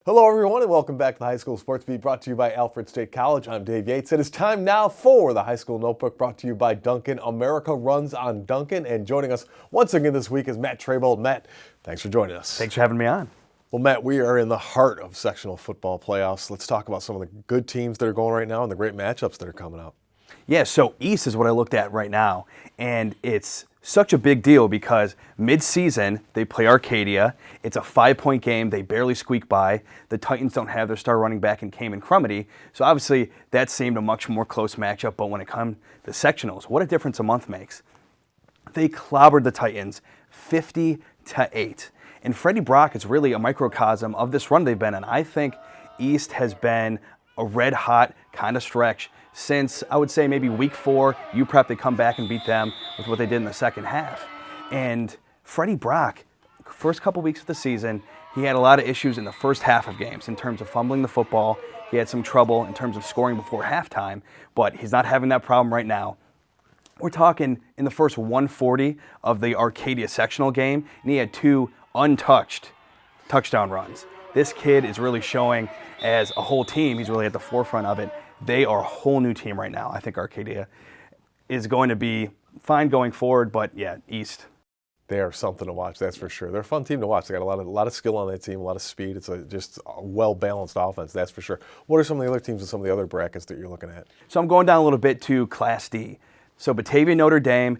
Hello everyone and welcome back to the High School Sports Beat brought to you by Alfred State College. I'm Dave Yates. It is time now for the High School Notebook brought to you by Dunkin. America runs on Dunkin. And joining us once again this week is Matt Trabold. Matt, thanks for joining us. Thanks for having me on. Well, Matt, we are in the heart of sectional football playoffs. Let's talk about some of the good teams that are going right now and the great matchups that are coming up. Yeah, so East is what I looked at right now, and it's such a big deal because mid-season they play Arcadia. It's a 5-point game. They barely squeak by. The Titans don't have their star running back in Cayman Crumity, so obviously that seemed a much more close matchup. But when it comes to sectionals, what a difference a month makes. They clobbered the Titans 50-8. And Freddie Brock is really a microcosm of this run they've been in. I think East has been a red-hot kind of stretch since, I would say, maybe week 4, UPrep, they come back and beat them with what they did in the second half. And Freddie Brock, first couple weeks of the season, he had a lot of issues in the first half of games in terms of fumbling the football. He had some trouble in terms of scoring before halftime, but he's not having that problem right now. We're talking in the first 140 of the Arcadia sectional game, and he had 2 untouched touchdown runs. This kid is really showing as a whole team, he's really at the forefront of it. They are a whole new team right now. I think Arcadia is going to be fine going forward, but yeah, East. They are something to watch, that's for sure. They're a fun team to watch. They got a lot of skill on that team, a lot of speed. It's just a well-balanced offense, that's for sure. What are some of the other teams and some of the other brackets that you're looking at? So I'm going down a little bit to Class D. So Batavia, Notre Dame.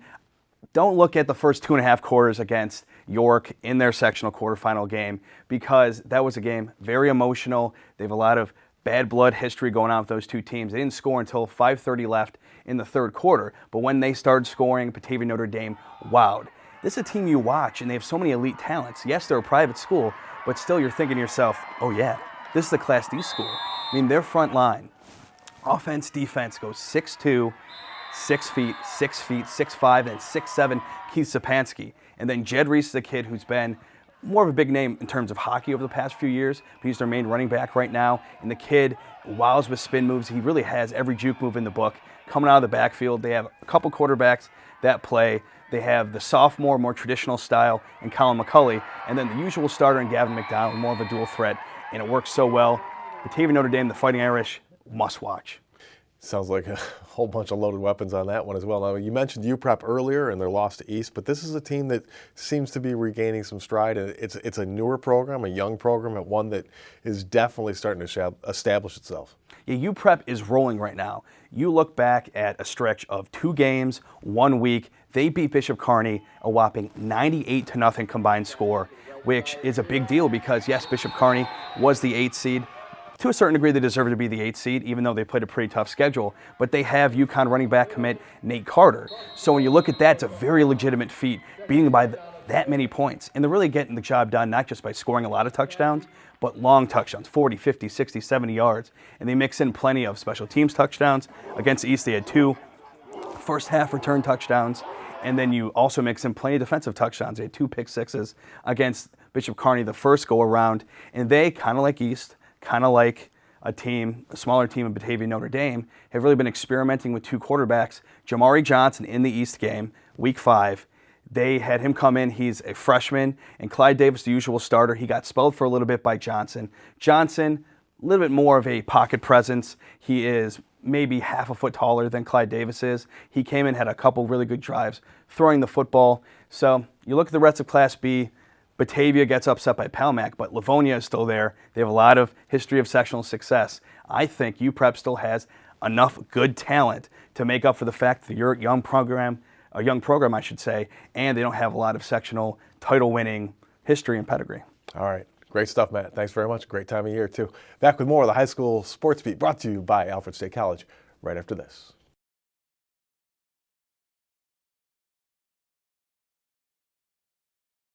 Don't look at the first 2.5 quarters against York in their sectional quarterfinal game because that was a game very emotional. They have a lot of bad blood history going on with those two teams. They didn't score until 5:30 left in the third quarter, but when they started scoring, Batavia Notre Dame wowed. This is a team you watch, and they have so many elite talents. Yes, they're a private school, but still you're thinking to yourself, oh yeah, this is a Class D school. I mean, their front line, offense, defense goes 6'2", 6 feet, 6 feet, 6'5", and 6'7", Keith Sapansky. And then Jed Reese is a kid who's been more of a big name in terms of hockey over the past few years, but he's their main running back right now. And the kid wows with spin moves. He really has every juke move in the book. Coming out of the backfield, they have a couple quarterbacks that play. They have the sophomore, more traditional style, and Colin McCulley, and then the usual starter in Gavin McDonald, more of a dual threat, and it works so well. Batavia Notre Dame, the Fighting Irish, must watch. Sounds like a whole bunch of loaded weapons on that one as well. Now, you mentioned UPrep earlier and their loss to East, but this is a team that seems to be regaining some stride. And it's a newer program, a young program, and one that is definitely starting to establish itself. Yeah, UPrep is rolling right now. You look back at a stretch of 2 games, 1 week. They beat Bishop Kearney a whopping 98-0 combined score, which is a big deal because, yes, Bishop Kearney was the 8th seed. To a certain degree, they deserve to be the 8th seed, even though they played a pretty tough schedule. But they have UConn running back commit Nate Carter. So when you look at that, it's a very legitimate feat, beating by that many points. And they're really getting the job done, not just by scoring a lot of touchdowns, but long touchdowns, 40, 50, 60, 70 yards. And they mix in plenty of special teams touchdowns. Against East, they had 2 first-half return touchdowns. And then you also mix in plenty of defensive touchdowns. They had 2 pick sixes against Bishop Kearney the first go-around. And they, kind of like East, kind of like a smaller team in Batavia Notre Dame, have really been experimenting with 2 quarterbacks. Jamari Johnson in the East game, week 5. They had him come in. He's a freshman. And Clyde Davis, the usual starter, he got spelled for a little bit by Johnson. Johnson, a little bit more of a pocket presence. He is maybe half a foot taller than Clyde Davis is. He came in, had a couple really good drives throwing the football. So you look at the rest of Class B, Batavia gets upset by Palmac, but Livonia is still there. They have a lot of history of sectional success. I think UPrep still has enough good talent to make up for the fact that you're a young program, I should say, and they don't have a lot of sectional title-winning history and pedigree. All right. Great stuff, Matt. Thanks very much. Great time of year, too. Back with more of the High School Sports Beat brought to you by Alfred State College right after this.